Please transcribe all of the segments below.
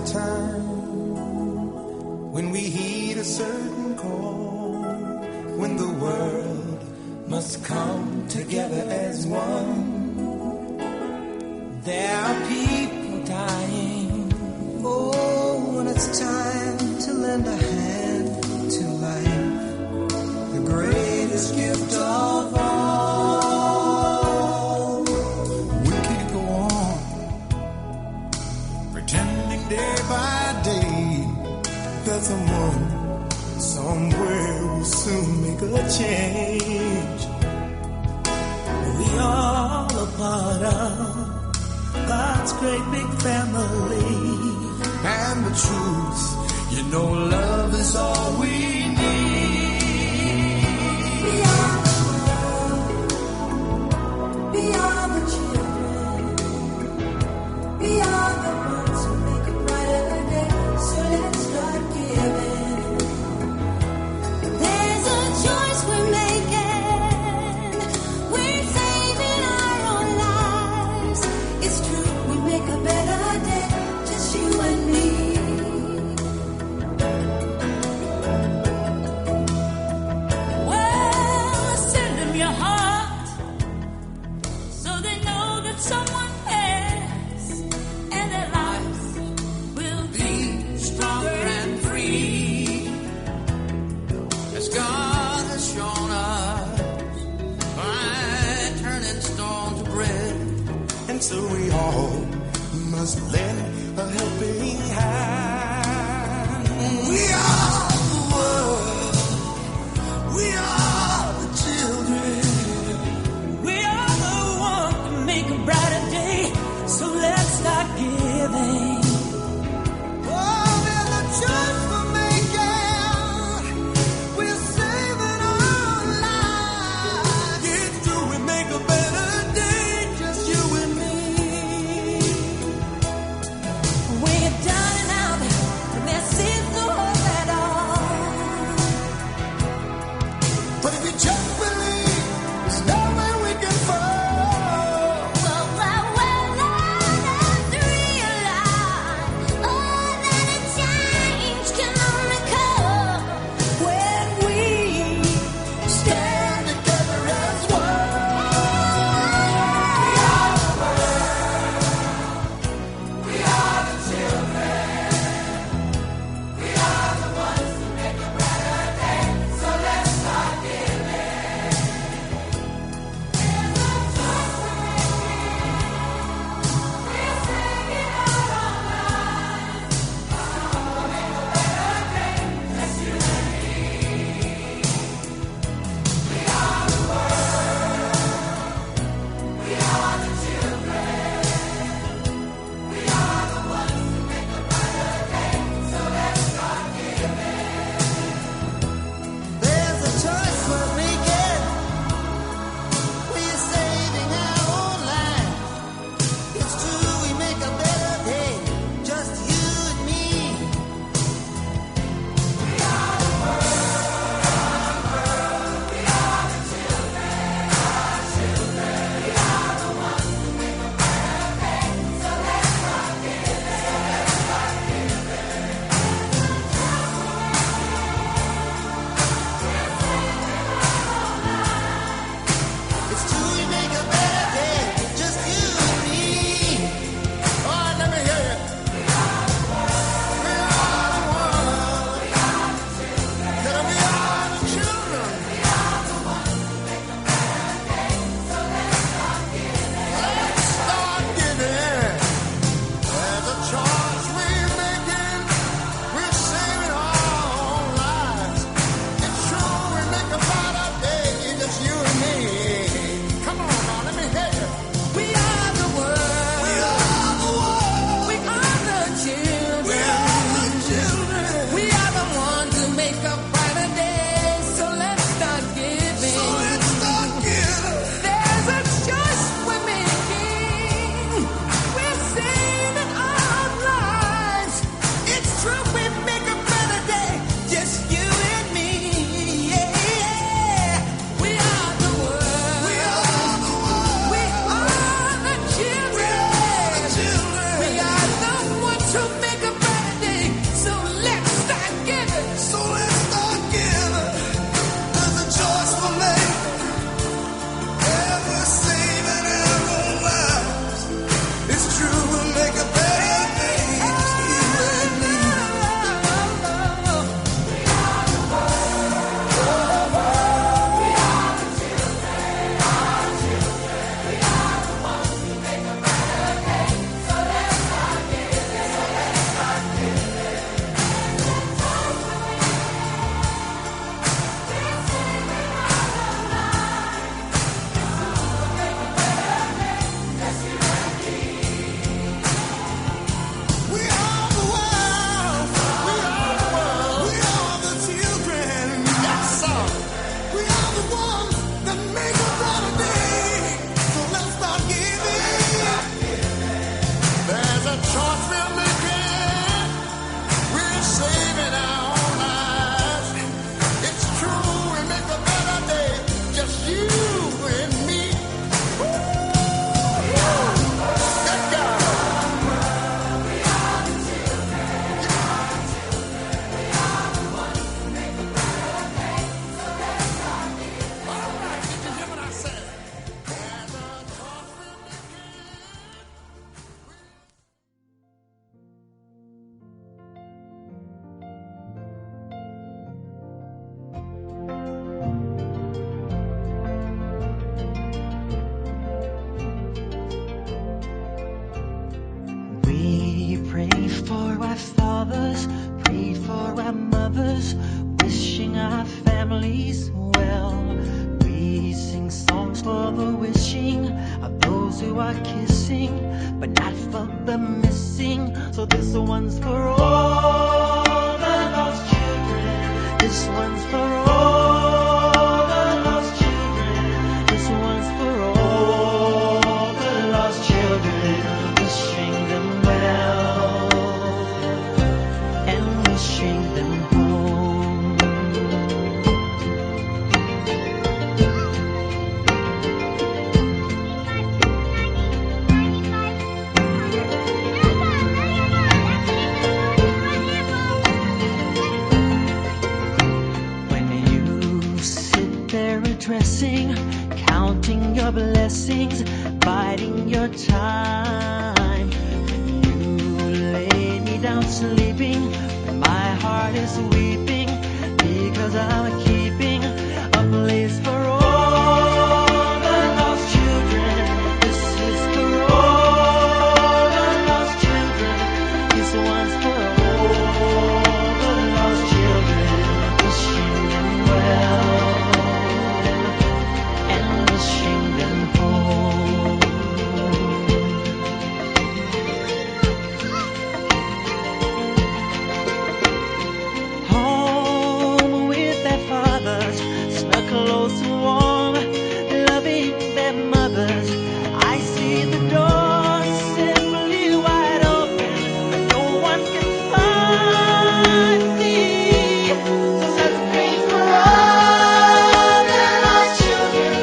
a time when we heed a certain call, when the world must come together as one. There are people dying. Oh, when it's time to lend a hand to life, the greatest gift of all. We can't go on pretending day by day that someone somewhere will soon make a change. We all a part of God's great big family. And the truth, you know, love is all we need. We are the world. We are the children. We are the ones who make a brighter day. So let's start giving. There's a choice we're making. We're saving our own lives. It's true, we make a better day. Just you and me. fathers, wishing our families well. We sing songs for the wishing of those who are kissing, but not for the missing. So this one's for all the lost children. This one's for all the lost children. This one's for all the lost children. Wishing them well and wishing them home. When you sit there addressing, counting your blessings, biding your time, when you lay me down sleeping, when my heart is weeping, because I'm keeping a place for all the lost children. This is for all the lost children. This one's for all the lost children. Wishing them well and wishing them home. Home with their fathers, snug, close and warm, loving their mothers. I see the door simply wide open, but no one can find me. So let's pray for all the lost children.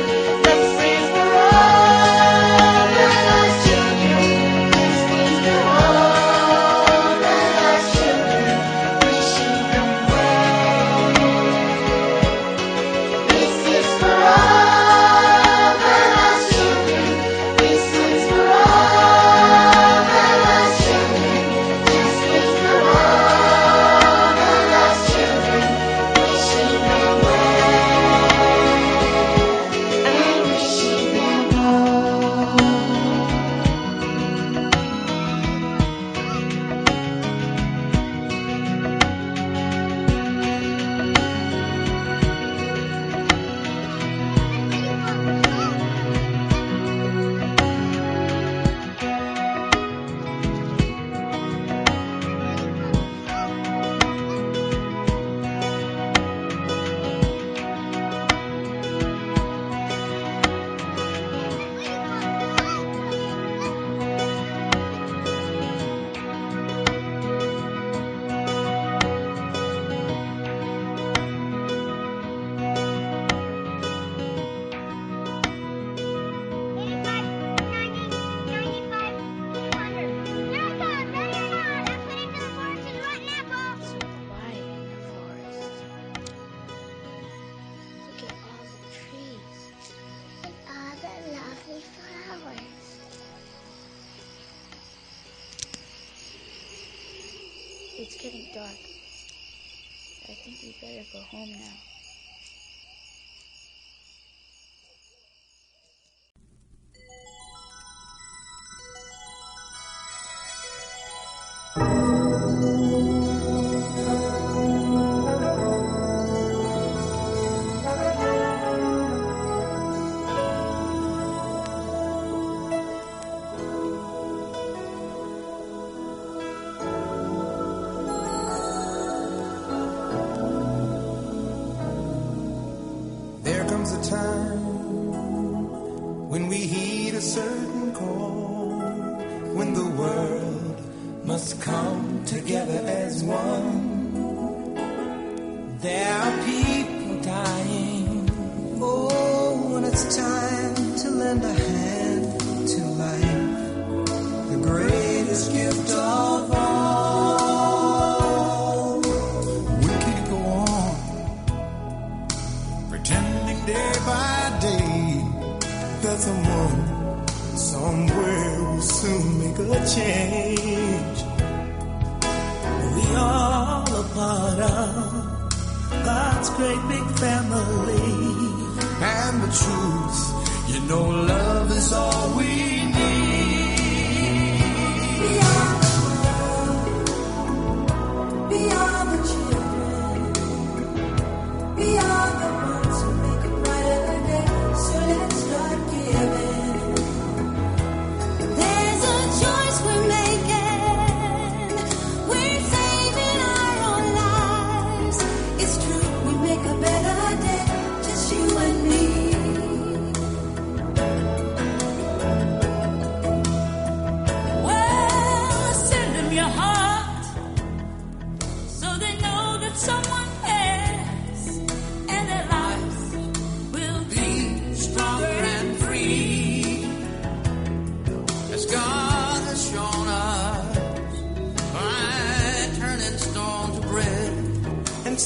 Let's pray for all the lost children. Let's pray for all the lost children. Wishing them well. This is for all the lost children. This is for all the lost children. This is for all the lost children. Wishing them well and wishing them home. Look at all the trees and all the lovely flowers. It's getting dark. I think we better go home now. There comes a time when we heed a certain call, when the world must come together as one. There are people dying. Oh, when it's time to lend a hand to life, the greatest gift of all. We can't go on pretending day by day that someone somewhere will soon make a change. We all a part of God's great big family. And the truth, you know, love is all we need. Beyond the world, beyond the children,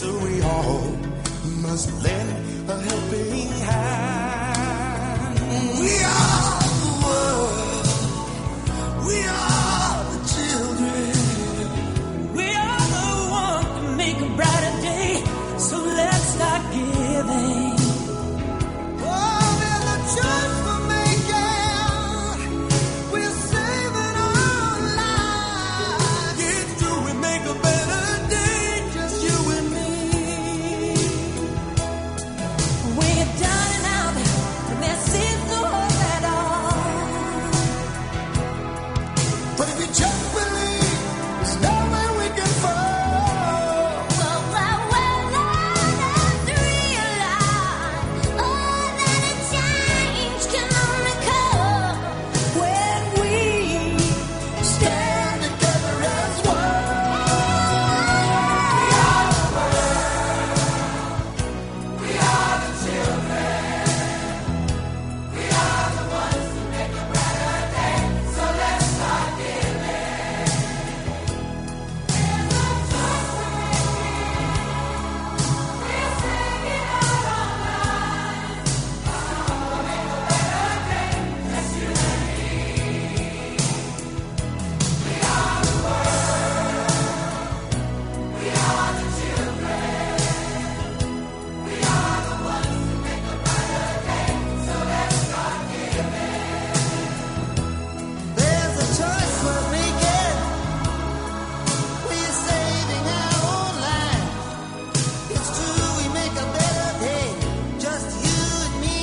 So we all must lend a helping hand. We are the world. We are the children. We are the one to make a brighter day. So let's start giving. Oh, there's a choice we're making. We're saving our lives. It's true, we make a better day, just you and me. When you're down and out, and there seems no hope at all. But if you just believe, there's nowhere we can fall. Well, let's realize, oh, that a change can only come When we Stand together as one. There's a choice we're making. We're saving our own lives. It's true, we make a better day, just you and me.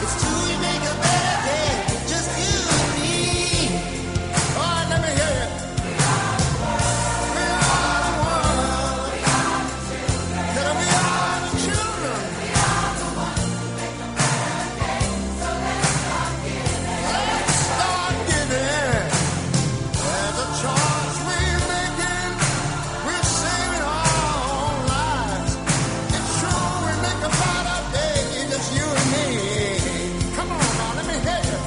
It's true, we make a better day, just you and me. All right, let me hear you. We are the world. We are the world. We are the children. We are the children. We are the ones who make a better day. So let's start giving. Let's start giving. There's a choice we're making. We're saving our own lives. It's true, we make a brighter day, just you and me. Come on now, let me hear you.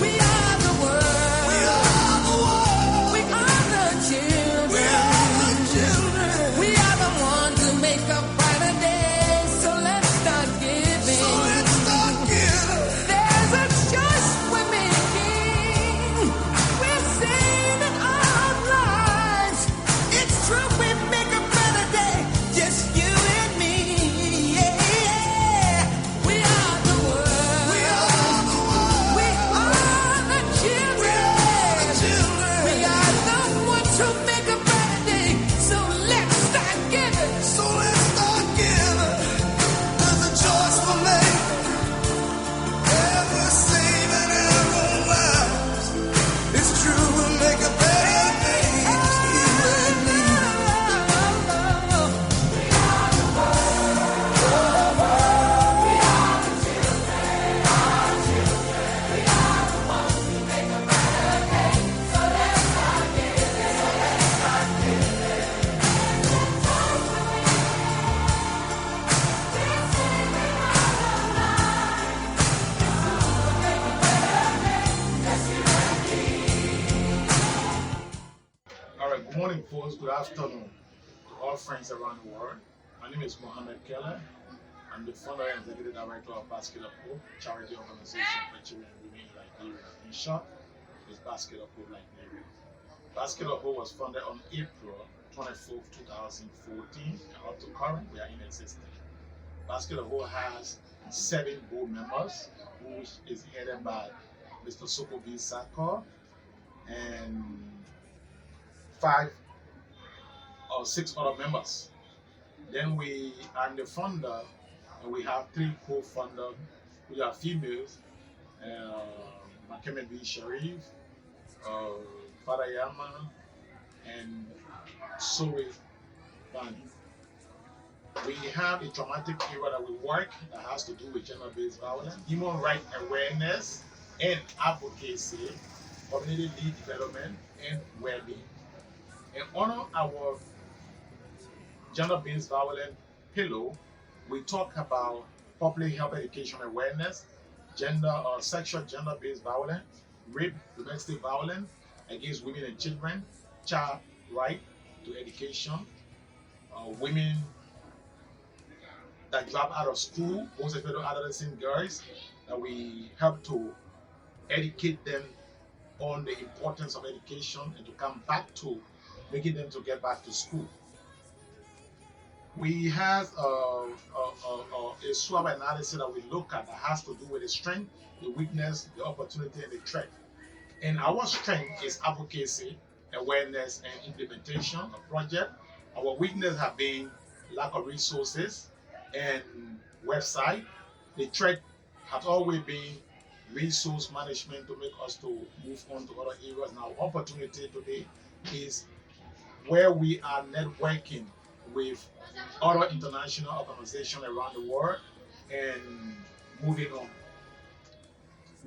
we are the world. We are the world. We are the children. We are the children. We are the ones who make a brighter day. So let's start giving. So let's start giving. There's a choice we're making. We're saving our lives. It's true, we make a better day. Just you and me. Yeah. We are the world. We are the world. We are the children. We are the ones who make a better day. So let's start giving. So let's start giving. There's a choice we're making. Yeah, we're saving our own lives. It's true, we'll make a better day. Just you and me. All right, good morning, folks. Good afternoon to all friends around the world. My name is Mohammed Keller. I'm the founder and executive director of Basket of Hope, charity organization for children and women in Liberia. In short, it's Basket of Hope Liberia. Basket of Hope was founded on April 24th, 2014, and up to current, we are in existence. Basket of Hope has 7 board members, which is headed by Mr. Soko B. Sakor, and 5 or 6 other members. Then I'm the founder, and we have 3 co-founders, who are females, Makeme B. Sharif, Father Yama, and Sowe Bani. We have a traumatic area that we work that has to do with gender-based violence, human rights awareness and advocacy, community lead development, and well-being. In honor our gender-based violence pillow, we talk about public health education awareness, sexual gender-based violence, rape, domestic violence against women and children, child right to education, women that drop out of school, most especially adolescent girls, that we help to educate them on the importance of education and to come back to making them to get back to school. We have a SWOT analysis that we look at that has to do with the strength, the weakness, the opportunity, and the threat. And our strength is advocacy, awareness, and implementation of project. Our weakness have been lack of resources and website. The threat has always been resource management to make us to move on to other areas. Now, opportunity today is where we are networking with other international organizations around the world and moving on.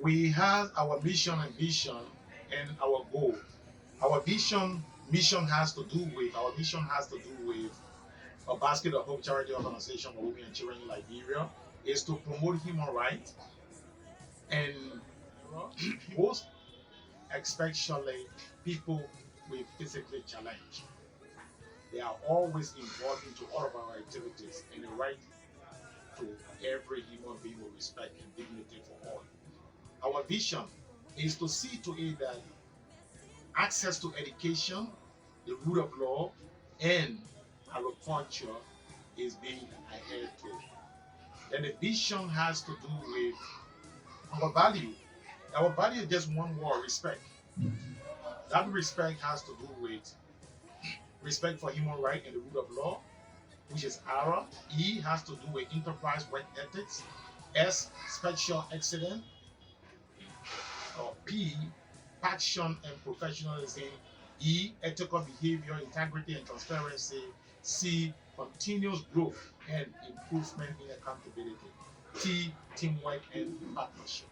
We have our mission and vision and our goal. Our mission has to do with a Basket of Hope charity organization for women and children in Liberia is to promote human rights and most especially people with physical challenge. They are always involved into all of our activities and the right to every human being with respect and dignity for all. Our vision is to see to it that access to education, the rule of law, and agriculture is being adhered to. Then the vision has to do with our value. Our value is just one word, respect. That respect has to do with respect for human rights and the rule of law, which is R. E has to do with enterprise work ethics. S, special excellence. Or P, passion and professionalism. E, ethical behavior, integrity and transparency. C, continuous growth and improvement in accountability. T, teamwork and partnership.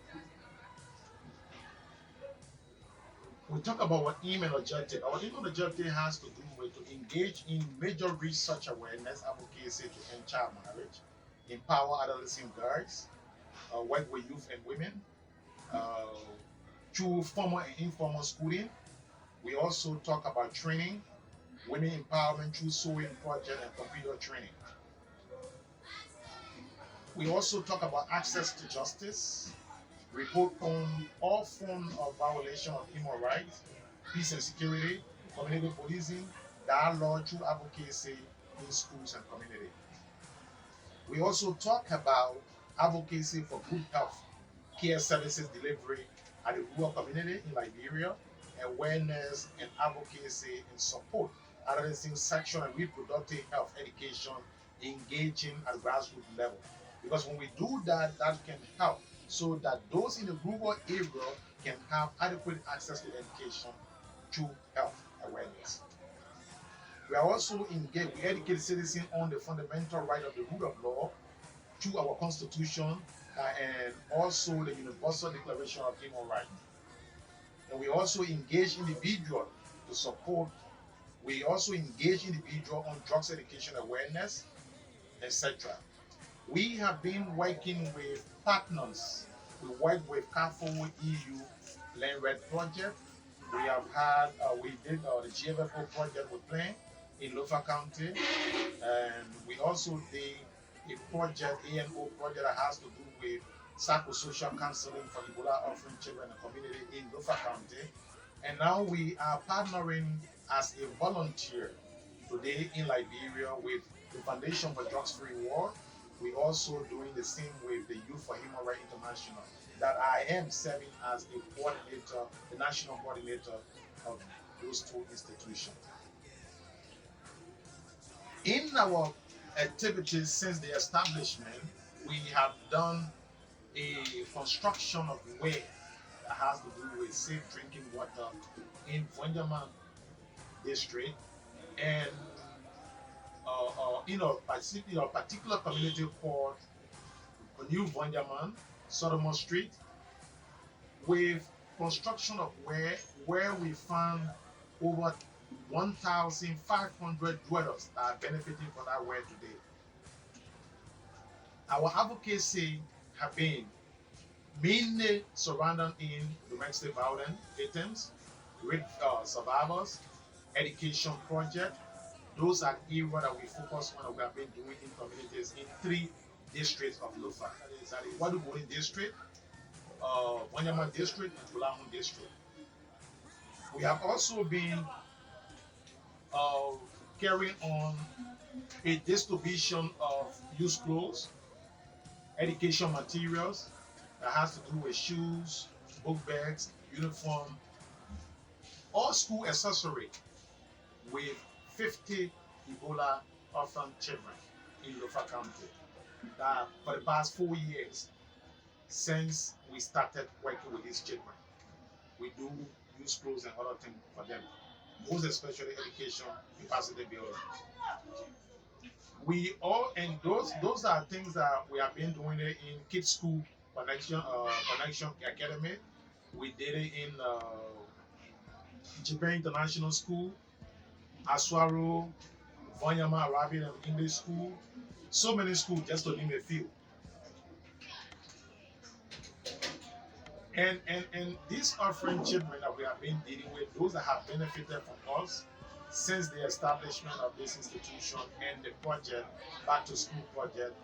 We talk about our aim and objective. Our aim and objective has to do with to engage in major research awareness, advocacy to end child marriage, empower adolescent girls, work with youth and women, through formal and informal schooling. We also talk about training, women empowerment through sewing project and computer training. We also talk about access to justice, report on all forms of violation of human rights, peace and security, community policing, dialogue through advocacy in schools and community. We also talk about advocacy for good health care services delivery at the rural community in Liberia, awareness and advocacy and support addressing sexual and reproductive health education, engaging at grassroots level. Because when we do that, that can help so that those in the rural area can have adequate access to education through health awareness. We are also engaged, we educate citizens on the fundamental right of the rule of law through our constitution and also the Universal Declaration of Human Rights. And we also engage individuals to support, we also engage individuals on drugs education awareness, etc. We have been working with partners. We work with CAFO EU Land Red Project. We have had, we did the GFFO project with Plain in Lofa County. And we also did a project, ANO project that has to do with psychosocial counseling for Ebola orphan children and community in Lofa County. And now we are partnering as a volunteer today in Liberia with the Foundation for Drugs Free World. We also doing the same with the Youth for Human Rights International, that I am serving as a coordinator, the national coordinator of those two institutions. In our activities since the establishment, we have done a construction of well that has to do with safe drinking water in Vonjaman district, and in a particular community called New Vonjaman, Solomon Street, with construction of where we found over 1,500 dwellers that are benefiting from that well today. Our advocacy have been mainly surrounding in domestic violence victims, rape survivors, education project. Those are areas that we focus on and we have been doing in communities in 3 districts of Lufa. That is Waduguri district, Wanyama district, and Tulahun district. We have also been uh, carrying on a distribution of used clothes, education materials that has to do with shoes, book bags, uniform, all school accessory with 50 Ebola orphan children in Lofa County. That for the past 4 years since we started working with these children, we do use clothes and other things for them, most especially education capacity building. We all and those are things that we have been doing it in Kids School Connection Academy. We did it in Japan International School, Aswaro, Vanyama Arabian and English School, so many schools, just to name a few. And these orphan children that we have been dealing with, those that have benefited from us since the establishment of this institution and the project, Back to School project,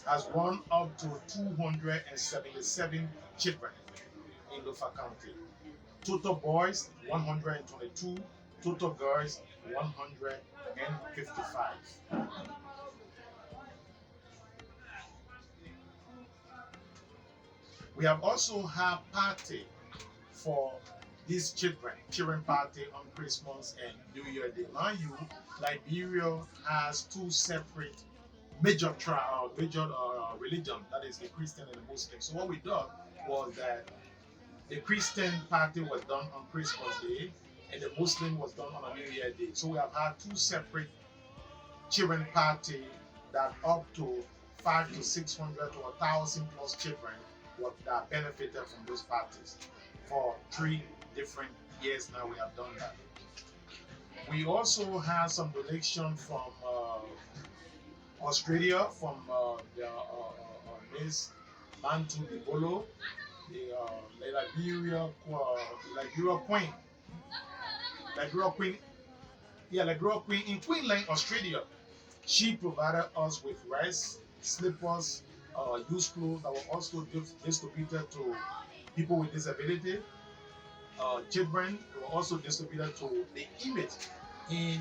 has run up to 277 children in Lofa County. Total boys 122, total girls 155. We have also had party for these children party on Christmas and New Year Day. Mind you, Liberia has 2 separate major religion, that is the Christian and the Muslim. So what we did was that the Christian party was done on Christmas Day and the Muslim was done on a New Year Day. So we have had 2 separate children party that up to 500 to 600 to 1,000 plus children that benefited from those parties. For 3 different years now we have done that. We also have some donation from Australia, from Miss Bantu Bibolo, the Liberia Queen. Liberia Queen in Queensland, Australia. She provided us with rice, slippers, used clothes that were also distributed to people with disability. Children were also distributed to the image in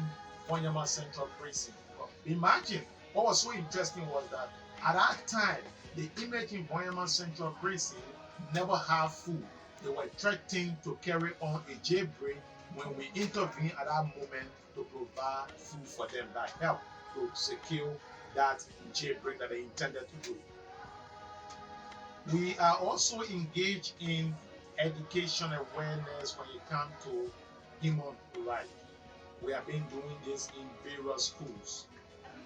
Wanyama Central Precinct. Imagine what was so interesting was that at that time, the image in Wanyama Central Precinct never had food. They were threatening to carry on a jailbreak when we intervened at that moment to provide food for them that helped to secure that jailbreak that they intended to do. We are also engaged in education awareness when it comes to human rights. We have been doing this in various schools.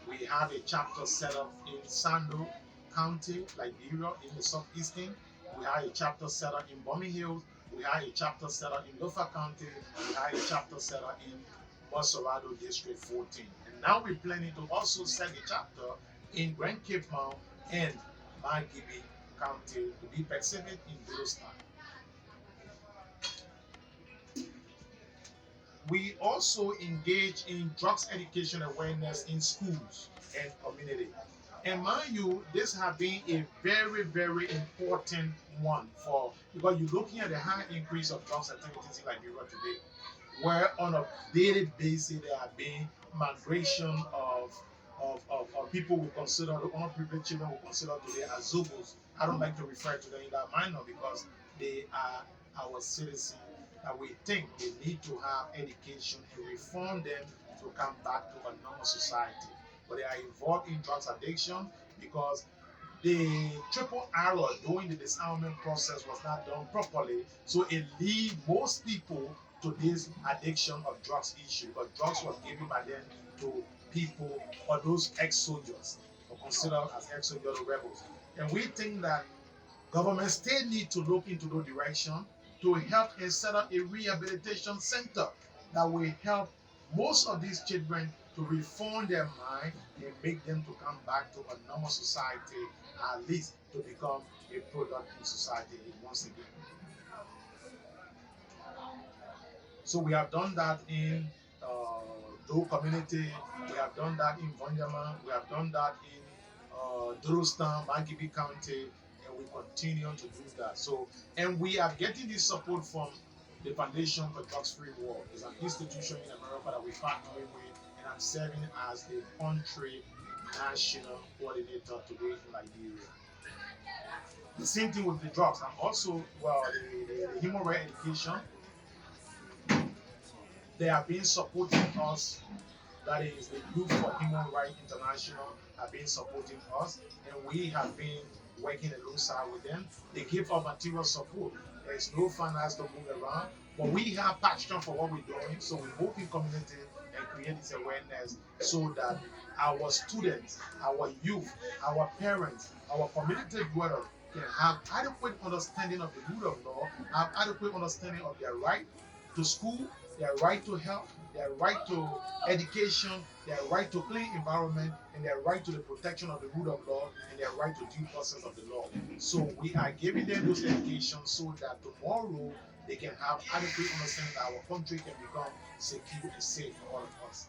We have a chapter set up in Sando County, Liberia, in the southeastern. We have a chapter set up in Bomi Hills. We have a chapter set up in Lofa County. We have a chapter set up in Bosorado District 14. And now we're planning to also set a chapter in Grand Cape Mount and Margibi County to be Pacific in Billowstown. We also engage in drugs education awareness in schools and community. And mind you, this has been a very, very important one because you're looking at the high increase of drugs activities in Liberia today, where on a daily basis there have been migration of people we consider the unprivileged children we consider today as Zobos. I don't like to refer to them in that manner because they are our citizens that we think they need to have education and reform them to come back to a normal society. But they are involved in drugs addiction because the triple error during the disarmament process was not done properly. So it leads most people to this addiction of drugs issue. But drugs was given by then to people or those ex-soldiers or considered as ex-soldiers or rebels. And we think that government still need to look into the direction to help and set up a rehabilitation center that will help most of these children to reform their mind and make them to come back to a normal society, at least to become a product in society once again. So we have done that in Doe community, we have done that in Vonyama, we have done that in Durustan, Magibi County, and we continue to do that. So, and we are getting this support from the Foundation for Drugs Free World. It's an institution in America that we partner with, and I'm serving as the country national coordinator today in Liberia. The same thing with the drugs. I'm also, well, the human rights education. They have been supporting us. That is, the Youth for Human Rights International have been supporting us, and we have been working alongside with them. They give us material support. There's no finance to move around, but we have passion for what we're doing, so we move in community and create this awareness so that our students, our youth, our parents, our community dwellers can have adequate understanding of the rule of law, have adequate understanding of their right to school, their right to health, their right to education, their right to clean environment, and their right to the protection of the rule of law, and their right to due process of the law. So we are giving them those education so that tomorrow they can have adequate understanding that our country can become secure and safe for all of us.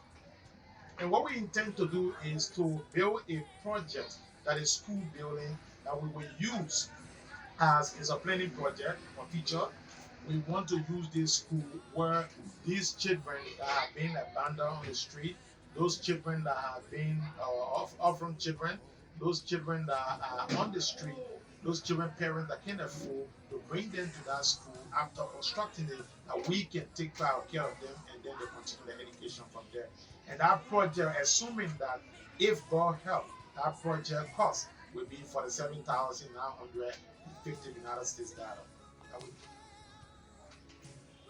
And what we intend to do is to build a project that is school building that we will use as is a planning project for future. We want to use this school where these children that have been abandoned on the street, those children that have been orphan children, those children that are on the street, those children parents that can't afford to bring them to that school after constructing it, that we can take care of them and then they continue their education from there. And that project, assuming that if God help, that project cost will be $47,950 United States dollar.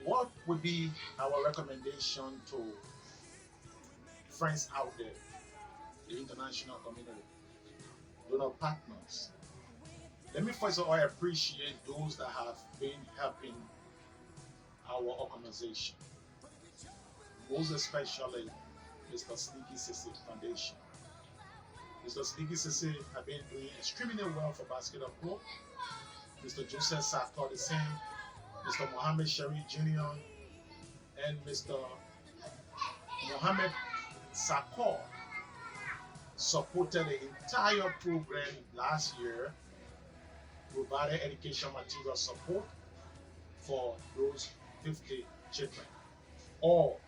What would be our recommendation to friends out there, the international community, donor partners? Let me first of all appreciate those that have been helping our organization, most especially Mr. Sneaky Sissy Foundation. Mr. Sneaky Sissy have been doing extremely well for basketball. Mr. Joseph Sartor the same, Mr. Mohammed Sherry Jr. and Mr. Mohammed Sakor supported the entire program last year, provided education material support for those 50 children. All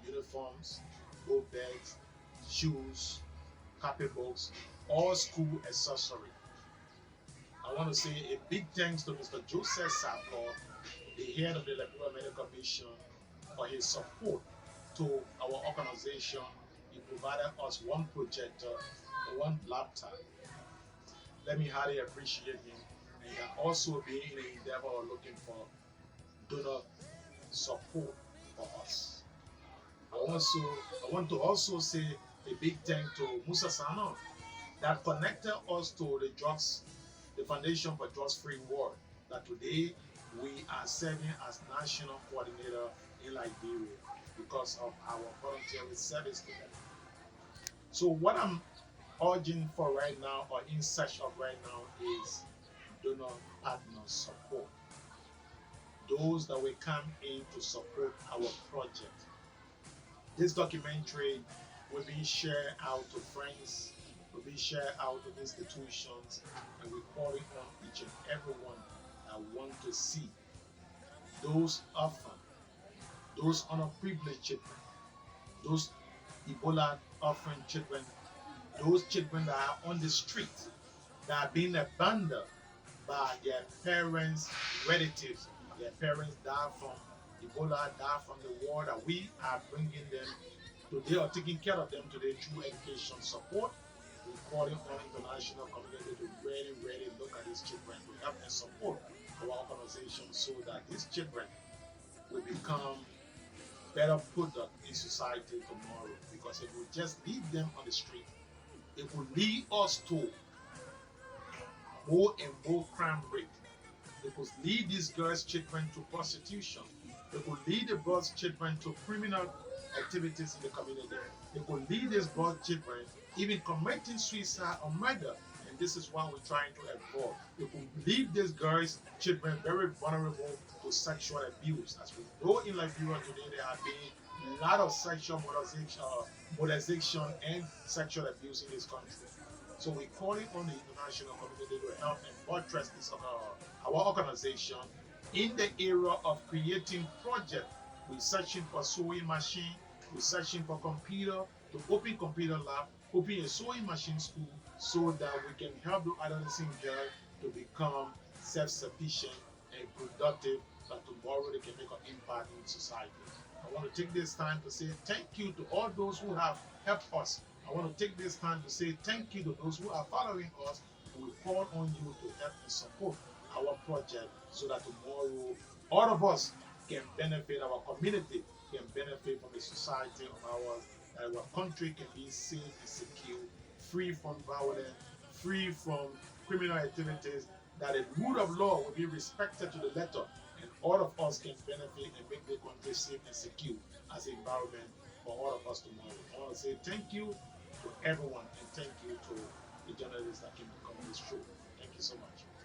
uniforms, book bags, shoes, copybooks, all school accessories. I want to say a big thanks to Mr. Joseph Sarko, the head of the Liberia Medical Mission, for his support to our organization. He provided us one projector, one laptop. Let me highly appreciate him. And he can also be in the endeavor of looking for donor support for us. I want to also say a big thank to Musa Sano that connected us to the Foundation for Drugs Free World, that today we are serving as national coordinator in Liberia because of our voluntary service to them. So what I'm urging for right now, or in search of right now, is donor partner support. Those that will come in to support our project. This documentary will be shared out to friends, will be shared out to institutions, and we're calling on each and everyone that want to see those orphans, those underprivileged children, those Ebola orphan children, those children that are on the street, that are being abandoned by their parents, relatives. Their parents died from Ebola, died from the war, that we are bringing them today or taking care of them today through education support. We're calling on international community to really look at these children, to help and support our organization so that these children will become better product in society tomorrow. Because if we just leave them on the street, it will lead us to more and more crime rate. They could lead these girls' children to prostitution. They could lead the boys' children to criminal activities in the community. They could lead these boys' children even committing suicide or murder. And this is what we're trying to avoid. They could leave these girls' children very vulnerable to sexual abuse. As we know in Liberia today, there have been a lot of sexual molestation and sexual abuse in this country. So we're calling on the international community to help and buttress this our organization in the area of creating projects. We're searching for sewing machine, we're searching for computer, to open computer lab, open a sewing machine school so that we can help the adolescent girl to become self-sufficient and productive, that tomorrow they can make an impact in society. I want to take this time to say thank you to all those who have helped us. I want to take this time to say thank you to those who are following us. We call on you to help and support our project so that tomorrow all of us can benefit, our community can benefit from the society of ours, that our country can be safe and secure, free from violence, free from criminal activities, that the rule of law will be respected to the letter, and all of us can benefit and make the country safe and secure as an environment for all of us tomorrow. I want to say thank you to everyone and thank you to the journalists that came to come on this show. Thank you so much.